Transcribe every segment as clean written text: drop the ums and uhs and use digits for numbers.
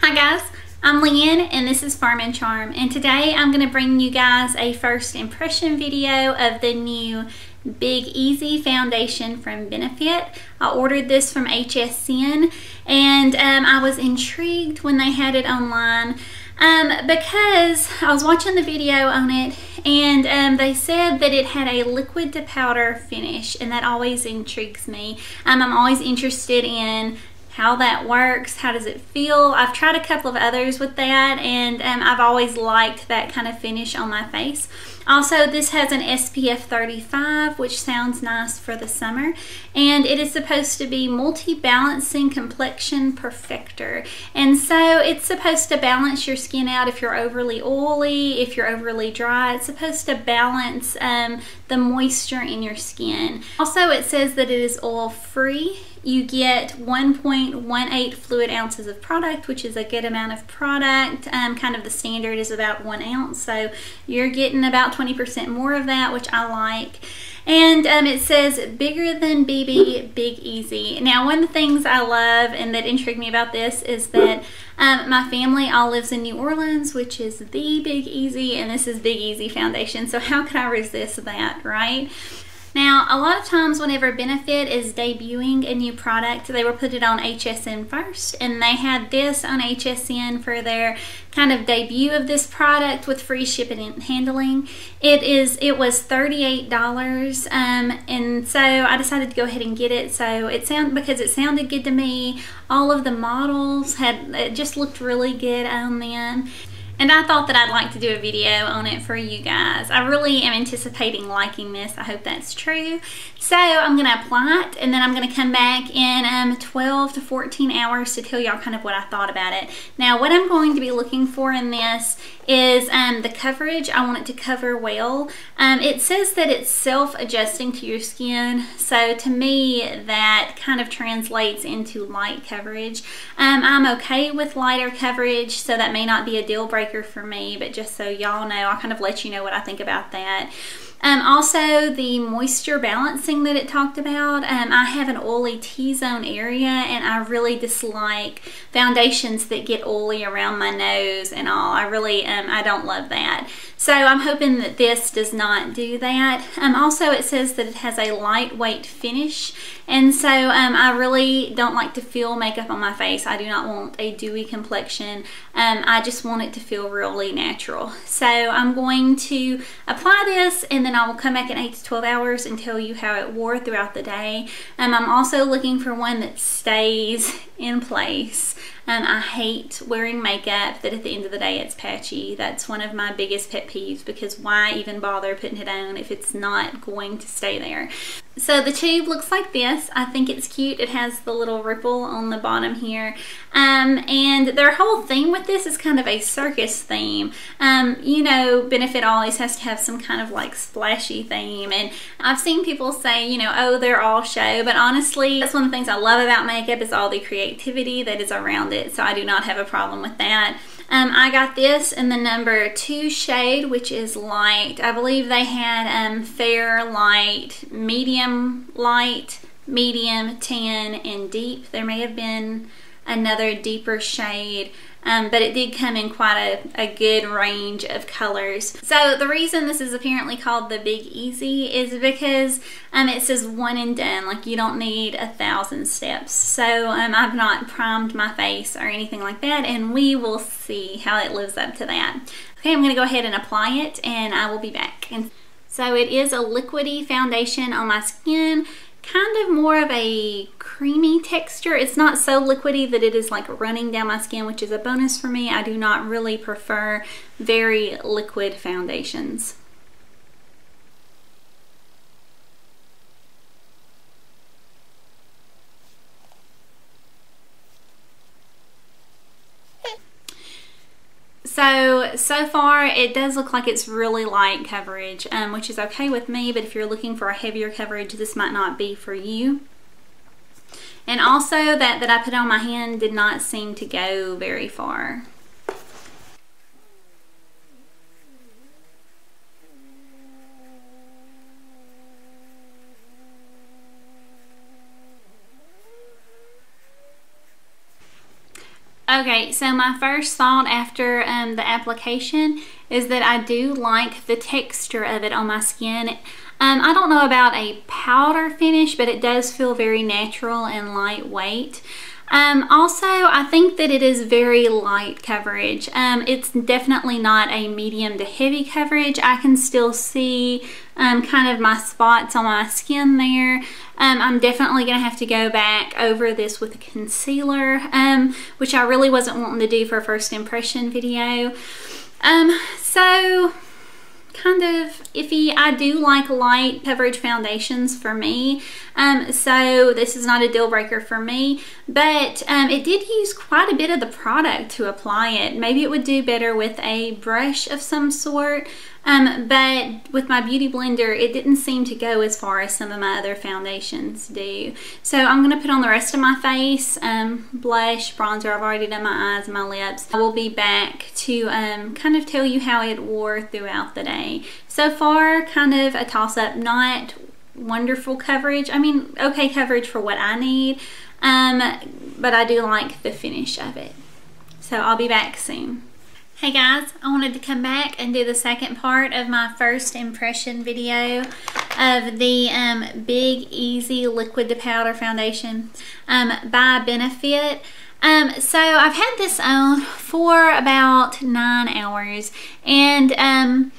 Hi guys, I'm Leanne and this is Farm and Charm, and today I'm going to bring you guys a first impression video of the new Big Easy foundation from Benefit. I ordered this from HSN and I was intrigued when they had it online because I was watching the video on it and they said that it had a liquid to powder finish, and that always intrigues me. I'm always interested in how that works. How does it feel? I've tried a couple of others with that, and I've always liked that kind of finish on my face. Also, this has an SPF 35, which sounds nice for the summer, and it is supposed to be multi-balancing complexion perfector, and so it's supposed to balance your skin out if you're overly oily, if you're overly dry. It's supposed to balance the moisture in your skin. Also, it says that it is oil free. You get 1.18 fluid ounces of product, which is a good amount of product. Kind of the standard is about 1 ounce, so you're getting about 20% more of that, which I like. And it says bigger than BB, Big Easy. Now, one of the things I love and that intrigued me about this is that my family all lives in New Orleans, which is the Big Easy, and this is Big Easy foundation, so how could I resist that, right? Now, a lot of times whenever Benefit is debuting a new product, they will put it on HSN first, and they had this on HSN for their kind of debut of this product with free shipping and handling. It was $38, and so I decided to go ahead and get it. So because it sounded good to me. All of the models it just looked really good on them. And I thought that I'd like to do a video on it for you guys. I really am anticipating liking this. I hope that's true. So I'm going to apply it, and then I'm going to come back in 12 to 14 hours to tell y'all kind of what I thought about it. Now, what I'm going to be looking for in this is the coverage. I want it to cover well. It says that it's self-adjusting to your skin, so to me that kind of translates into light coverage. I'm okay with lighter coverage, so that may not be a deal breaker for me, but just so y'all know, I'll kind of let you know what I think about that. Also, the moisture balancing that it talked about, I have an oily T-zone area, and I really dislike foundations that get oily around my nose and all. I really, I don't love that. So I'm hoping that this does not do that. Also, it says that it has a lightweight finish, and so I really don't like to feel makeup on my face. I do not want a dewy complexion. I just want it to feel really natural. So I'm going to apply this, and then I will come back in 8 to 12 hours and tell you how it wore throughout the day. I'm also looking for one that stays in place. I hate wearing makeup that at the end of the day it's patchy. That's one of my biggest pet peeves, because why even bother putting it on if it's not going to stay there? So the tube looks like this. I think it's cute. It has the little ripple on the bottom here. And their whole theme with this is kind of a circus theme. You know, Benefit always has to have some kind of like splashy theme. And I've seen people say, you know, oh, they're all show. But honestly, that's one of the things I love about makeup is all the creativity that is around it. So I do not have a problem with that. I got this in the number 2 shade, which is light. I believe they had fair, light, medium, tan, and deep. There may have been another deeper shade, but it did come in quite a good range of colors. So the reason this is apparently called the Big Easy is because it says 1 and done, like you don't need 1,000 steps. So I've not primed my face or anything like that, and we will see how it lives up to that. Okay, I'm gonna go ahead and apply it, and I will be back. And so it is a liquidy foundation on my skin. Kind of more of a creamy texture. It's not so liquidy that it is like running down my skin, which is a bonus for me. I do not really prefer very liquid foundations. So far it does look like it's really light coverage, which is okay with me, but if you're looking for a heavier coverage, this might not be for you. And also that I put on my hand did not seem to go very far. Okay, so my first thought after the application is that I do like the texture of it on my skin. I don't know about a powder finish, but it does feel very natural and lightweight. Also, I think that it is very light coverage. It's definitely not a medium to heavy coverage. I can still see kind of my spots on my skin there. I'm definitely going to have to go back over this with a concealer, which I really wasn't wanting to do for a first impression video. So kind of iffy. I do like light coverage foundations for me, so this is not a deal breaker for me, but it did use quite a bit of the product to apply it. Maybe it would do better with a brush of some sort, but with my beauty blender it didn't seem to go as far as some of my other foundations do. So I'm going to put on the rest of my face, blush, bronzer. I've already done my eyes and my lips. I will be back to kind of tell you how it wore throughout the day. So far, kind of a toss-up, not wonderful coverage. I mean, okay coverage for what I need, but I do like the finish of it. So I'll be back soon. Hey guys, I wanted to come back and do the second part of my first impression video of the Big Easy Liquid to Powder Foundation by Benefit. So I've had this on for about 9 hours, and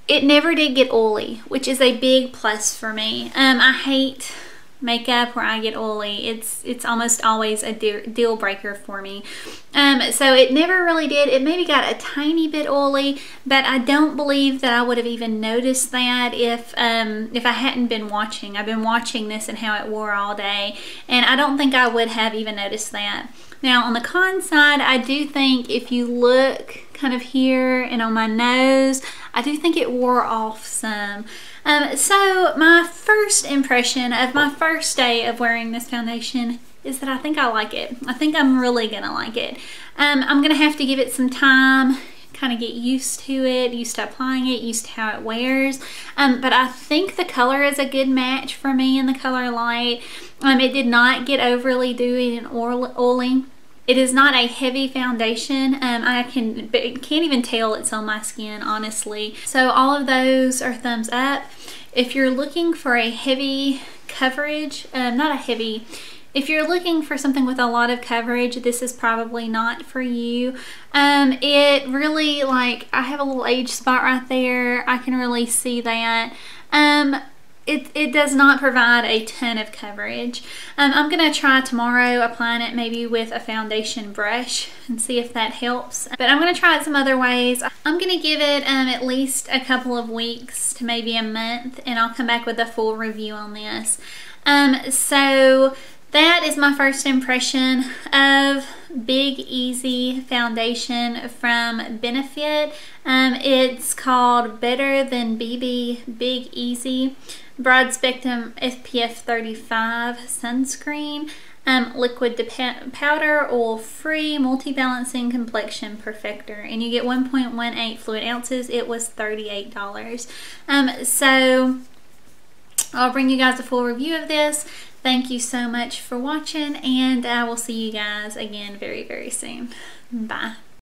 it never did get oily, which is a big plus for me. I hate makeup where I get oily. It's almost always a deal breaker for me. So it never really did. It maybe got a tiny bit oily, but I don't believe that I would have even noticed that if I hadn't been watching. I've been watching this and how it wore all day, and I don't think I would have even noticed that. Now on the con side, I do think if you look kind of here and on my nose, I do think it wore off some. So my first impression of my first day of wearing this foundation is that I think I like it. I think I'm really gonna like it. I'm gonna have to give it some time, kind of get used to it, used to applying it, used to how it wears. But I think the color is a good match for me in the color light. It did not get overly dewy and oily. It is not a heavy foundation. I can't even tell it's on my skin, honestly. So all of those are thumbs up. If you're looking for a heavy coverage, if you're looking for something with a lot of coverage, this is probably not for you. It really, like, I have a little age spot right there. I can really see that. It does not provide a ton of coverage. I'm going to try tomorrow applying it maybe with a foundation brush and see if that helps. But I'm going to try it some other ways. I'm going to give it at least a couple of weeks to maybe a month, and I'll come back with a full review on this. So that is my first impression of Big Easy Foundation from Benefit. It's called Better Than BB Big Easy Broad Spectrum SPF 35 Sunscreen, liquid to powder, oil free, multi-balancing complexion perfector, and you get 1.18 fluid ounces. It was $38. So I'll bring you guys a full review of this. Thank you so much for watching, and I will see you guys again very, very soon. Bye.